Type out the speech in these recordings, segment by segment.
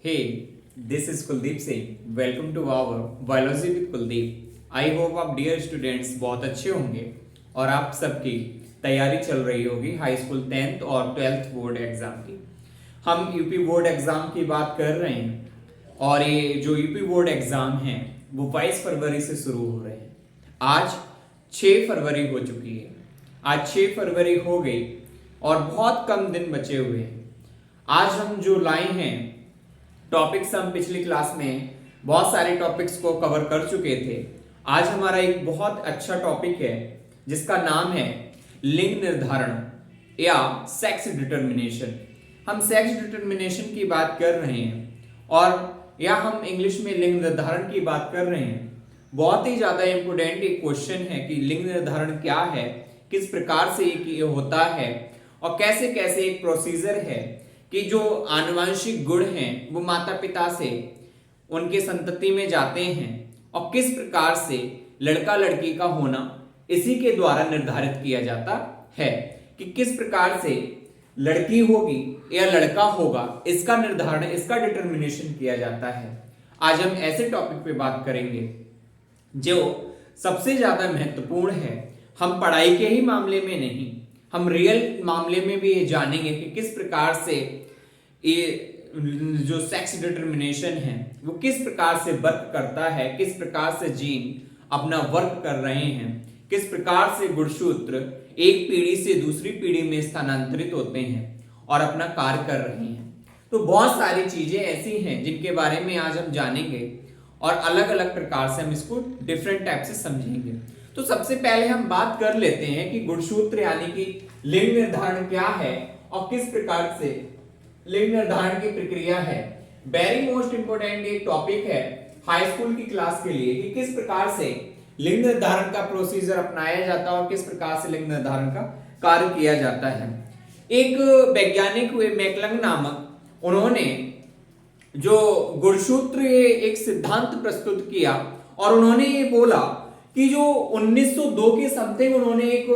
Hey, this is Kuldeep Singh. Welcome to our Biology with Kuldeep. I hope आप dear students बहुत अच्छे होंगे और आप सबकी तैयारी चल रही होगी हाई स्कूल 10th और 12th बोर्ड एग्जाम की। हम यूपी बोर्ड एग्जाम की बात कर रहे हैं और ये जो यूपी बोर्ड एग्जाम हैं वो 22 फरवरी से शुरू हो रहे हैं। आज 6 फरवरी हो चुकी है, आज 6 फरवरी हो गई और बहुत कम दिन बचे हुए हैं। आज हम जो लाए हैं टॉपिक्स, हम पिछली क्लास में बहुत सारे टॉपिक्स को कवर कर चुके थे। आज हमारा एक बहुत अच्छा टॉपिक है जिसका नाम है लिंग निर्धारण या सेक्स डिटर्मिनेशन। हम सेक्स डिटर्मिनेशन की बात कर रहे हैं और या हम इंग्लिश में लिंग निर्धारण की बात कर रहे हैं। बहुत ही ज्यादा इंपोर्टेंट एक क्वेश्चन है कि लिंग निर्धारण क्या है, किस प्रकार से ये होता है और कैसे कैसे एक प्रोसीजर है कि जो आनुवंशिक गुण हैं वो माता पिता से उनके संतति में जाते हैं और किस प्रकार से लड़का लड़की का होना इसी के द्वारा निर्धारित किया जाता है कि किस प्रकार से लड़की होगी या लड़का होगा, इसका निर्धारण, इसका डिटर्मिनेशन किया जाता है। आज हम ऐसे टॉपिक पे बात करेंगे जो सबसे ज्यादा महत्वपूर्ण है। हम पढ़ाई के ही मामले में नहीं, हम रियल मामले में भी ये जानेंगे कि किस प्रकार से ये जो सेक्स डिटर्मिनेशन है वो किस प्रकार से वर्क करता है, किस प्रकार से जीन अपना वर्क कर रहे हैं, किस प्रकार से गुणसूत्र एक पीढ़ी से दूसरी पीढ़ी में स्थानांतरित होते हैं और अपना कार्य कर रहे हैं। तो बहुत सारी चीजें ऐसी हैं जिनके बारे में आज हम जानेंगे और अलग अलग प्रकार से हम इसको डिफरेंट टाइप से समझेंगे। तो सबसे पहले हम बात कर लेते हैं कि गुणसूत्र यानी कि लिंग निर्धारण क्या है और किस प्रकार से लिंग निर्धारण की प्रक्रिया है। वेरी मोस्ट इंपोर्टेंट एक टॉपिक है हाई स्कूल की क्लास के लिए कि किस प्रकार से लिंग निर्धारण का प्रोसीजर अपनाया जाता है और किस प्रकार से लिंग निर्धारण का कार्य किया जाता है। एक वैज्ञानिक हुए मैकलंग नामक, उन्होंने जो गुणसूत्र एक सिद्धांत प्रस्तुत किया और उन्होंने ये बोला कि जो 1902 के समथिंग उन्होंने एक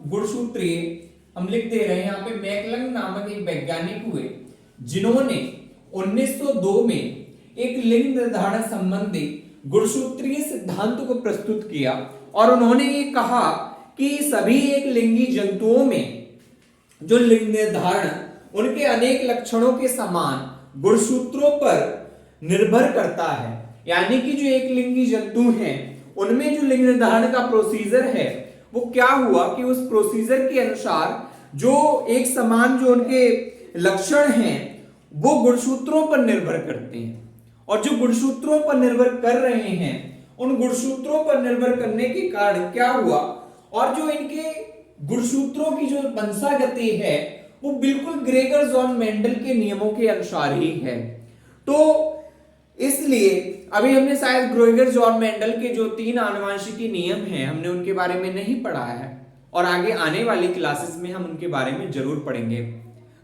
गुणसूत्र, हम लिख दे रहे हैं यहाँ पे, मैकलंग नामक एक वैज्ञानिक हुए जिन्होंने 1902 में एक लिंग निर्धारण संबंधी गुणसूत्रीय सिद्धांत को प्रस्तुत किया और उन्होंने ये कहा कि सभी एक लिंगी जंतुओं में जो लिंग निर्धारण उनके अनेक लक्षणों के समान गुणसूत्रों पर निर्भर करता है। यानी कि जो एक लिंगी जंतु हैं उनमें जो लिंग निर्धारण का प्रोसीजर है वो क्या हुआ कि उस प्रोसीजर के अनुसार जो एक समान जो उनके लक्षण हैं वो गुणसूत्रों पर निर्भर करते हैं और जो गुणसूत्रों पर निर्भर कर रहे हैं उन गुणसूत्रों पर निर्भर करने के कारण क्या हुआ और जो इनके गुणसूत्रों की जो वंशागति है वो बिल्कुल ग्रेगर जॉन मेंडल के नियमों के अनुसार ही है। तो इसलिए अभी हमने शायद ग्रेगर जॉन मेंडल के जो 3 आनुवंशिकी नियम हैं हमने उनके बारे में नहीं पढ़ा है और आगे आने वाली क्लासेस में हम उनके बारे में जरूर पढ़ेंगे।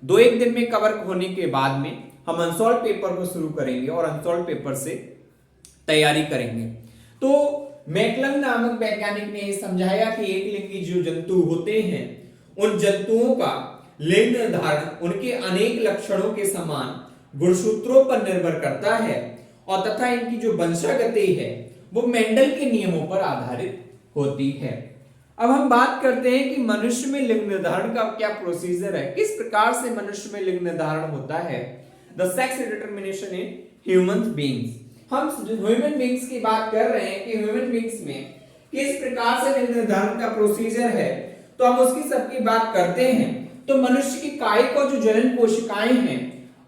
2-1 दिन में कवर होने के बाद में हम अनसॉल्व पेपर को शुरू करेंगे और अनसॉल्व पेपर से तैयारी करेंगे। तो मैकलंग नामक वैज्ञानिक ने यह समझाया कि एक लिंगी जो जंतु होते हैं उन जंतुओं का लिंग निर्धारण उनके अनेक लक्षणों के समान गुणसूत्रों पर निर्भर करता है और तथा इनकी जो वंशागति है वो मेंडल के नियमों पर आधारित होती है। अब हम बात करते हैं कि मनुष्य में लिंग निर्धारण का क्या प्रोसीजर है, किस प्रकार से मनुष्य में लिंग निर्धारण होता है। The sex determination in human beings. हम ह्यूमन बीइंग्स की बात कर रहे हैं कि ह्यूमन बीइंग्स में किस प्रकार से लिंग निर्धारण का प्रोसीजर है, तो हम उसकी सबकी बात करते हैं। तो मनुष्य की कायिक और जो जनन कोशिकाएं हैं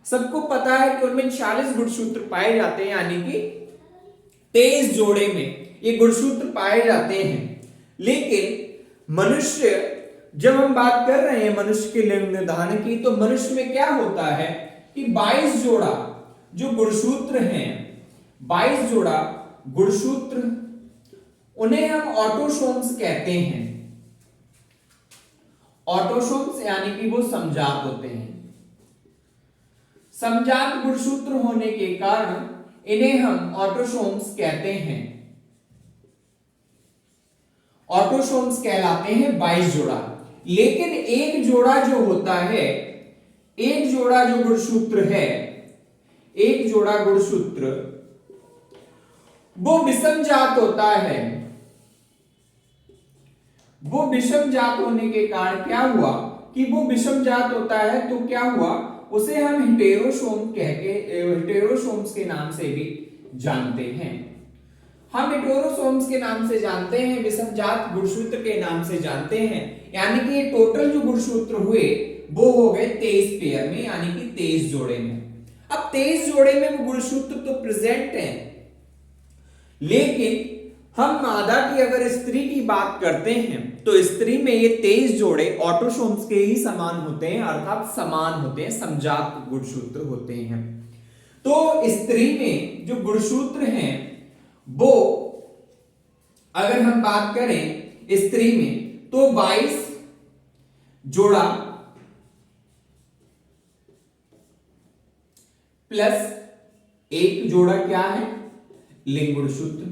सबको पता है कि उनमें 40 गुणसूत्र पाए जाते हैं, यानी कि 23 जोड़े में ये गुणसूत्र पाए जाते हैं। लेकिन मनुष्य, जब हम बात कर रहे हैं मनुष्य के लिंग निर्धारण की, तो मनुष्य में क्या होता है कि 22 जोड़ा जो गुणसूत्र हैं, 22 जोड़ा गुणसूत्र, उन्हें हम ऑटोसोम्स कहते हैं। ऑटोसोम्स यानी कि वो समजात होते हैं। समजात गुणसूत्र होने के कारण इन्हें हम ऑटोसोम्स कहते हैं। ऑटोसोम्स कहलाते हैं 22 जोड़ा। लेकिन एक जोड़ा जो होता है, एक जोड़ा जो गुणसूत्र है, एक जोड़ा गुणसूत्र वो विषम जात होता है, वो विषम जात होने के कारण क्या हुआ कि वो विषम जात होता है, तो क्या हुआ उसे हम हेटेरोसोम कह के हेटेरोसोम्स के नाम से भी जानते हैं। हम हेटेरोसोम्स के नाम से जानते हैं, विषम जात गुणसूत्र के नाम से जानते हैं। यानी कि ये टोटल जो गुणसूत्र हुए वो हो गए 23 पेयर में, यानी कि 23 जोड़े में। अब 23 जोड़े में वो गुणसूत्र तो प्रेजेंट हैं, लेकिन हम मादा की अगर स्त्री की बात करते हैं तो स्त्री में ये 23 जोड़े ऑटोसोम्स के ही समान होते हैं, अर्थात समान होते हैं, समजात गुणसूत्र होते हैं। तो स्त्री में जो गुणसूत्र हैं वो अगर हम बात करें स्त्री में तो 22 जोड़ा प्लस एक जोड़ा क्या है, लिंग गुणसूत्र।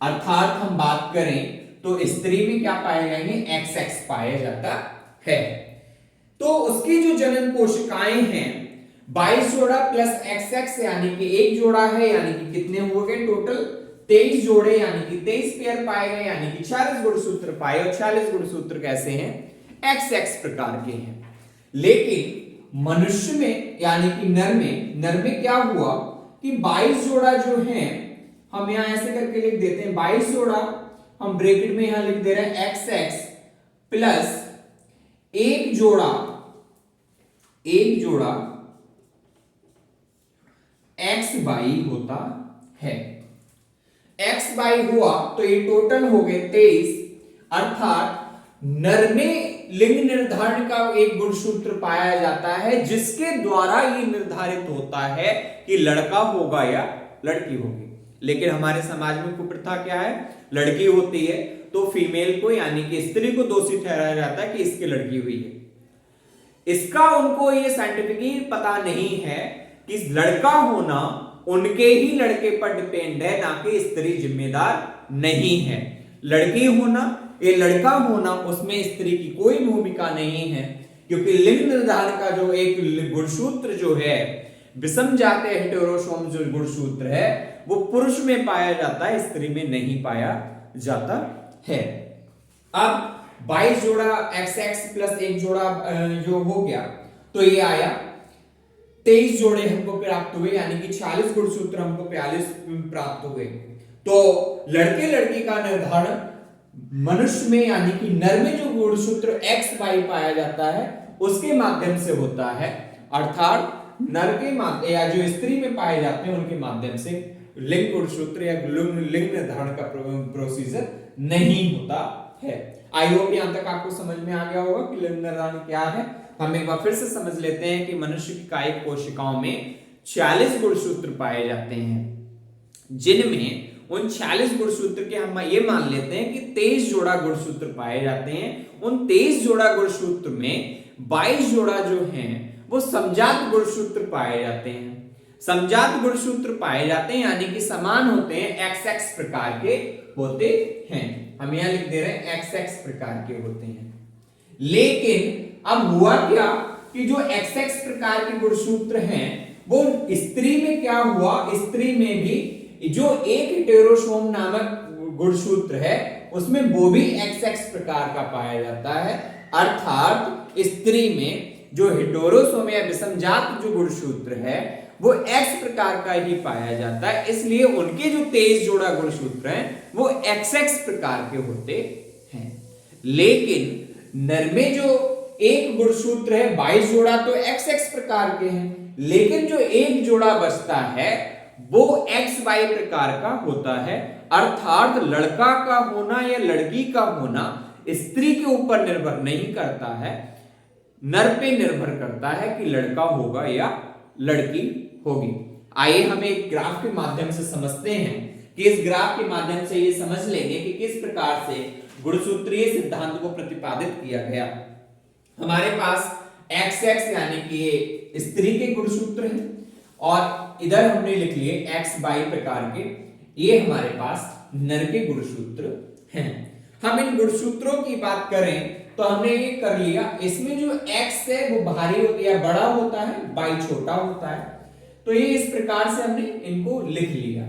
अर्थात हम बात करें तो स्त्री में क्या पाए जाएंगे, XX पाया जाता है। तो उसकी जो जनन कोशिकाएं हैं 22 जोड़ा प्लस XX यानी कि एक जोड़ा है, यानी कि कितने हो गए टोटल 23 जोड़े, यानी कि 23 पेयर पाए गए, यानी कि 46 गुणसूत्र पाए। और 46 गुणसूत्र कैसे हैं, XX प्रकार के हैं। लेकिन मनुष्य में यानी कि नर में क्या हुआ कि 22 जोड़ा जो है, हम यहां ऐसे करके लिख देते हैं 22 जोड़ा, हम ब्रैकेट में यहां लिख दे रहे हैं XX प्लस एक जोड़ा XY होता है। XY हुआ तो ये टोटल हो गए 23। अर्थात नर में लिंग निर्धारण का एक गुणसूत्र पाया जाता है, जिसके द्वारा ये निर्धारित होता है कि लड़का होगा या लड़की होगी। लेकिन हमारे समाज में कुप्रथा क्या है, लड़की होती है तो फीमेल को यानी कि स्त्री को दोषी ठहराया जाता है कि इसकी लड़की हुई है। इसका उनको ये साइंटिफिकली पता नहीं है कि लड़का होना उनके ही लड़के पर डिपेंड है, ना कि स्त्री जिम्मेदार नहीं है। लड़की होना ये लड़का होना उसमें स्त्री की कोई भूमिका नहीं है, क्योंकि लिंग निर्धारण का जो एक गुणसूत्र जो है विषम जातीय हेटेरोसोम जो गुणसूत्र है वो पुरुष में पाया जाता है, स्त्री में नहीं पाया जाता है। अब 22 जोड़ा XX प्लस एक जोड़ा जो हो गया तो ये आया 23 जोड़े हमको प्राप्त हुए, यानी कि 46 गुणसूत्र हमको 42 प्राप्त हुए। तो लड़के लड़की का निर्धारण मनुष्य में यानी कि नर में जो गुणसूत्र XY पाया जाता है उसके माध्यम से होता है। अर्थात नर के माध्यम या जो स्त्री में पाए जाते हैं उनके माध्यम से लिंग गुणसूत्र या लिंग निर्धारण का प्रोसीजर नहीं होता है। आई होप यहां तक आपको समझ में आ गया होगा कि लिंग निर्धारण क्या है। हम एक बार फिर से समझ लेते हैं कि मनुष्य की कायिक कोशिकाओं में 46 गुणसूत्र पाए जाते हैं, जिनमें उन 46 गुणसूत्र के हम ये मान लेते हैं कि 23 जोड़ा गुणसूत्र पाए जाते हैं। उन 23 जोड़ा गुणसूत्र में 22 जोड़ा जो हैं वो समजात गुणसूत्र पाए जाते हैं। समजात गुणसूत्र पाए जाते हैं यानी कि समान होते हैं, XX प्रकार के होते हैं। हम यहां लिख दे रहे हैं XX प्रकार के होते हैं। लेकिन अब हुआ क्या कि जो XX प्रकार के गुणसूत्र हैं वो स्त्री में क्या हुआ, स्त्री में भी जो एक हेटेरोसोम नामक गुणसूत्र है उसमें वो भी XX प्रकार का पाया जाता है। अर्थात स्त्री में जो हेटेरोसोम या विषमजात जो गुणसूत्र है वो X प्रकार का ही पाया जाता है, इसलिए उनके जो 23 जोड़ा गुणसूत्र हैं वो XX प्रकार के होते हैं। लेकिन नर में जो एक गुणसूत्र है 22 जोड़ा तो XX प्रकार के हैं, लेकिन जो एक जोड़ा बचता है वो XY प्रकार का होता है। अर्थात लड़का का होना या लड़की का होना स्त्री के ऊपर निर्भर नहीं करता है, नर पे निर्भर करता है कि लड़का होगा या लड़की होगी। आइए हम एक ग्राफ के माध्यम से समझते हैं कि इस ग्राफ के माध्यम से ये समझ लेंगे कि किस प्रकार से गुणसूत्रीय सिद्धांत को प्रतिपादित किया गया। हमारे पास XX यानी कि ये स्त्री के गुणसूत्र हैं और इधर हमने लिख लिए XY प्रकार के, ये हमारे पास नर के गुणसूत्र हैं। हम इन गुणसूत्रों की बात करें तो हमने ये कर लिया, इसमें जो X है वो भारी या बड़ा होता है, Y छोटा होता है। तो ये इस प्रकार से हमने इनको लिख लिया।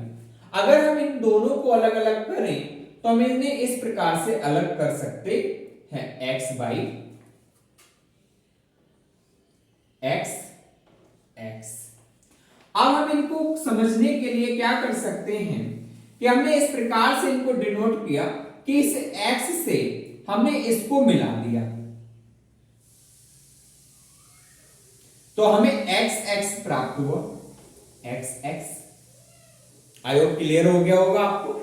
अगर हम इन दोनों को अलग अलग करें तो हम इन्हें इस प्रकार से अलग कर सकते हैं, x बाई x x। अब हम इनको समझने के लिए क्या कर सकते हैं कि हमने इस प्रकार से इनको डिनोट किया कि इस x से हमने इसको मिला दिया, तो हमें x x प्राप्त हुआ, x x। I hope clear हो गया होगा आपको।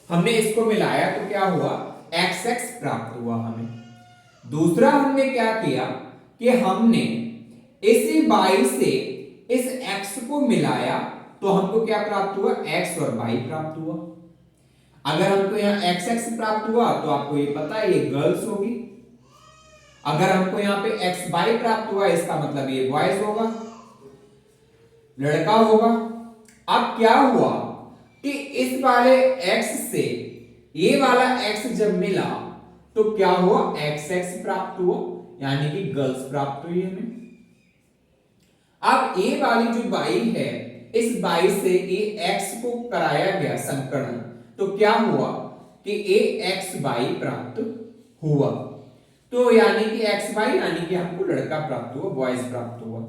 हमने इसको मिलाया तो क्या हुआ, x x प्राप्त हुआ हमें। दूसरा हमने क्या किया कि हमने इसी y से इस x को मिलाया तो हमको क्या प्राप्त हुआ, x और y प्राप्त हुआ। अगर हमको यहाँ x x प्राप्त हुआ तो आपको ये पता है ये गर्ल्स होगी। अगर हमको यहाँ पे x y प्राप्त हुआ इसका मतलब ये बॉयज होगा, लड़का होगा। अब क्या हुआ कि इस वाले x से ये वाला x जब मिला तो क्या हुआ, x x प्राप्त हुआ, यानी कि गर्ल्स प्राप्त हुई हमें। अब ये वाली जो y है, इस y से ये x को कराया गया संकरण, तो क्या हुआ कि ये x y प्राप्त हुआ। तो यानी कि x y यानी कि हमको लड़का प्राप्त हुआ, बॉयज प्राप्त हुआ।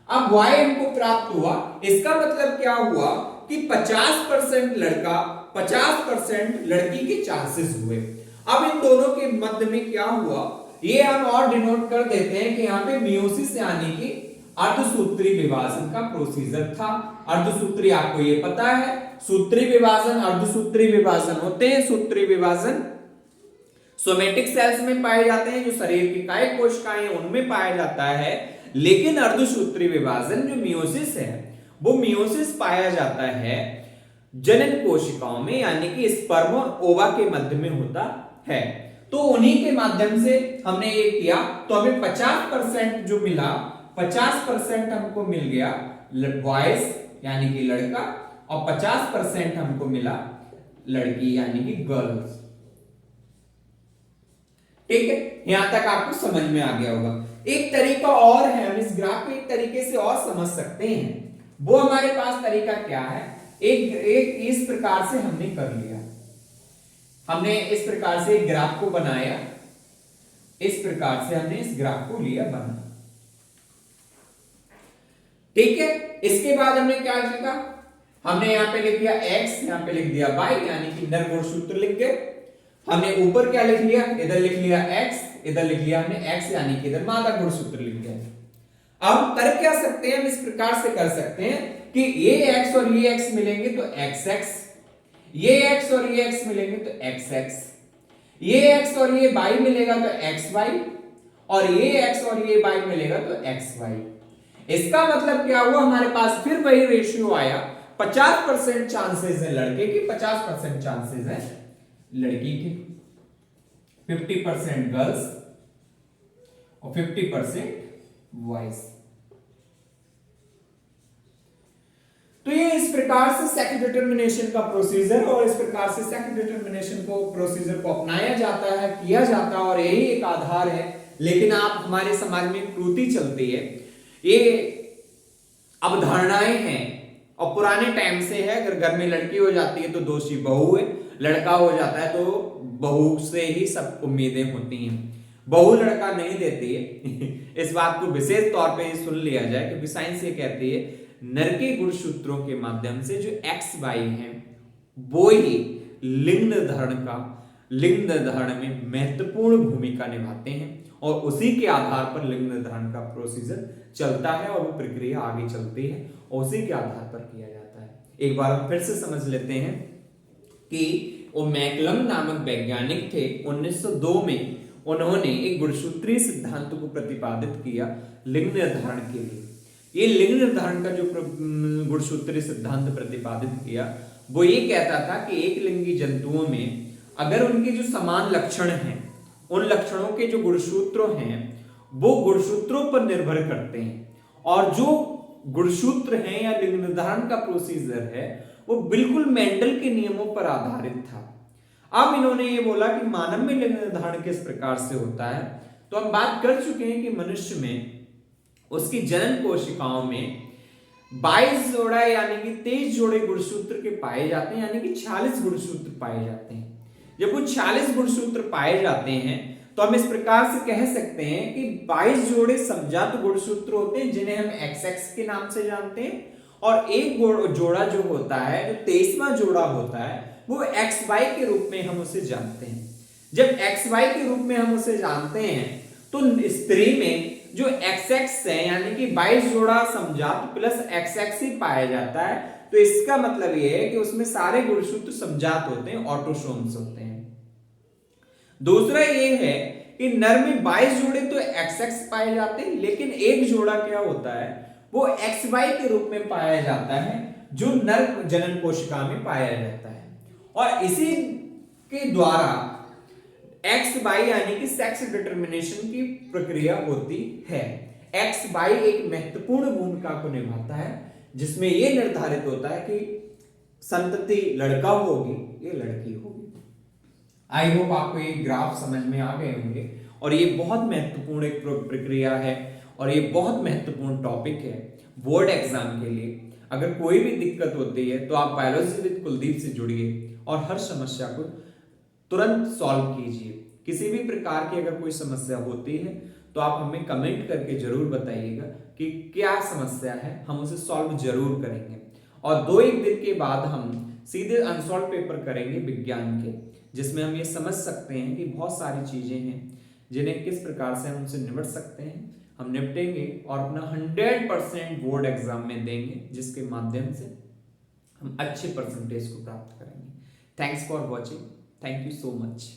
अब y हमको प्राप्त हुआ, इसका मतलब क्या हुआ कि 50% लड़का 50% लड़की के चांसेस हुए। अब इन दोनों के मध्य में क्या हुआ, ये हम और डिनोट कर देते हैं कि यहाँ पे मियोसिस यानी कि अर्धसूत्री विभाजन का प्रोसीजर था। अर्धसूत्री आपको ये पता है, सूत्री विभाजन अर्धसूत्री विभाजन होते हैं। सूत्री विभाजन सोमेटिक सेल्स में पाए जाते हैं, जो शरीर की कायिक कोशिकाएं उनमें पाया जाता है। लेकिन अर्धसूत्री विभाजन जो मियोसिस है वो मियोसिस पाया जाता है जनन कोशिकाओं में, यानी कि स्पर्म और ओवा के मध्य में होता है। तो उन्हीं के माध्यम से हमने ये किया तो हमें 50% जो मिला, 50% हमको मिल गया बॉयज यानी कि लड़का, और 50% हमको मिला लड़की यानी कि गर्ल्स। ठीक है, यहां तक आपको समझ में आ गया होगा। एक तरीका और है, हम इस ग्राफ को एक तरीके से और समझ सकते हैं। वो हमारे पास तरीका क्या है, एक इस प्रकार से हमने कर लिया, हमने इस प्रकार से एक ग्राफ को बनाया, इस प्रकार से हमने इस ग्राफ को लिया बना। ठीक है, इसके बाद हमने क्या लिखा, हमने यहां पे लिख दिया x, यहां पे लिख दिया y, यानी कि नर गुणसूत्र लिख गए। हमने ऊपर क्या लिख लिया, इधर लिख लिया x, इधर लिख लिया हमने x, यानी कि इधर मादा गुणसूत्र लिख दिया। अब कर क्या सकते हैं, हम इस प्रकार से कर सकते हैं कि ये x और ये x मिलेंगे तो xx, ये x और ये x मिलेंगे तो xx, ये x और ये y मिलेगा तो xy, और ये x और ये y मिलेगा तो xy। इसका मतलब क्या हुआ, हमारे पास फिर वही रेशियो आया, 50% चांसेस है लड़के के, 50% चांसेस है लड़की के, 50% गर्ल्स और 50% बॉयज। तो ये इस प्रकार से सेक्स डिटरमिनेशन का प्रोसीजर, और इस प्रकार से सेक्स डिटरमिनेशन को प्रोसीजर को अपनाया जाता है, किया जाता है, और यही एक आधार है। लेकिन आप हमारे समाज में कृति चलती है, ये अवधारणाएं हैं और पुराने टाइम से है। अगर घर में लड़की हो जाती है तो दोषी बहू है, लड़का हो जाता है तो बहू से ही सब उम्मीदें होती हैं, बहू लड़का नहीं देती है। इस बात को विशेष तौर पे सुन लिया जाए, क्योंकि साइंस ये कहती है नर के गुणसूत्रों के माध्यम से जो एक्स वाई है वो ही लिंग निर्धारण में महत्वपूर्ण भूमिका निभाते हैं, और उसी के आधार पर लिंग निर्धारण का प्रोसीजर चलता है और वो प्रक्रिया आगे चलती है, और उसी के आधार पर किया जाता है। एक बार हम फिर से समझ लेते हैं कि वो मैकलम नामक वैज्ञानिक थे, 1902 में उन्होंने एक गुणसूत्रीय सिद्धांत को प्रतिपादित किया लिंग निर्धारण के लिए। ये लिंग निर्धारण का जो गुणसूत्रीय सिद्धांत प्रतिपादित किया वो ये कहता था कि एक लिंगी जंतुओं में अगर उनके जो समान लक्षण हैं, उन लक्षणों के जो गुणसूत्र हैं वो गुणसूत्रों पर निर्भर करते हैं, और जो गुणसूत्र हैं या लिंग निर्धारण का प्रोसीजर है वो बिल्कुल मेंडल के नियमों पर आधारित था। अब इन्होंने ये बोला कि मानव में लिंग निर्धारण किस प्रकार से होता है, तो हम बात कर चुके हैं कि मनुष्य में उसकी जनन कोशिकाओं में 22 जोड़ा यानी कि 23 जोड़े गुणसूत्र के पाए जाते हैं, यानी कि 46 गुणसूत्र पाए जाते हैं। जब वो 46 गुणसूत्र पाए जाते हैं तो हम इस प्रकार से कह सकते हैं कि 22 जोड़े समजात गुणसूत्र होते हैं जिन्हें हम XX के नाम से जानते हैं, और एक जोड़ा जो होता है, जो 23वां जोड़ा होता है, वो XY के रूप में हम उसे जानते हैं। जब XY के रूप में हम उसे जानते हैं तो स्त्री में जो XX है यानी कि 22 जोड़ा समजात प्लस XX ही पाया जाता है, तो इसका मतलब ये है कि उसमें सारे गुणसूत्र समजात होते हैं, ऑटोसोम्स होते हैं। दूसरा ये है कि नर में 22 जोड़े तो XX पाए जाते हैं, लेकिन एक जोड़ा क्या होता है, वो XY के रूप में पाया जाता है, जो नर जनन कोशिका में पाया जाता है, और इसी के द्वारा XY यानी कि सेक्स डिटरमिनेशन की प्रक्रिया होती है। XY एक महत्वपूर्ण भूमिका को निभाता है, जिसमें यह निर्धारित होता है कि संतति लड़का होगी या लड़की होगी। आई होप आपको ये ग्राफ समझ में आ गए होंगे, और ये बहुत महत्वपूर्ण एक प्रक्रिया है, और ये बहुत महत्वपूर्ण टॉपिक है बोर्ड एग्जाम के लिए। अगर कोई भी दिक्कत होती है तो आप बायोलॉजी विद कुलदीप से जुड़िए और हर समस्या को तुरंत सॉल्व कीजिए। किसी भी प्रकार की अगर कोई समस्या होती है तो आप हमें कमेंट करके जरूर बताइएगा कि क्या समस्या है, हम उसे सॉल्व जरूर करेंगे। और 2-1 दिन के बाद हम सीधे अनसॉल्व पेपर करेंगे विज्ञान के, जिसमें हम ये समझ सकते हैं कि बहुत सारी चीजें हैं जिन्हें किस प्रकार से हम उनसे निपट सकते हैं। हम निपटेंगे और अपना 100% बोर्ड एग्जाम में देंगे, जिसके माध्यम से हम अच्छे परसेंटेज को प्राप्त करेंगे। Thanks for watching. Thank you so much.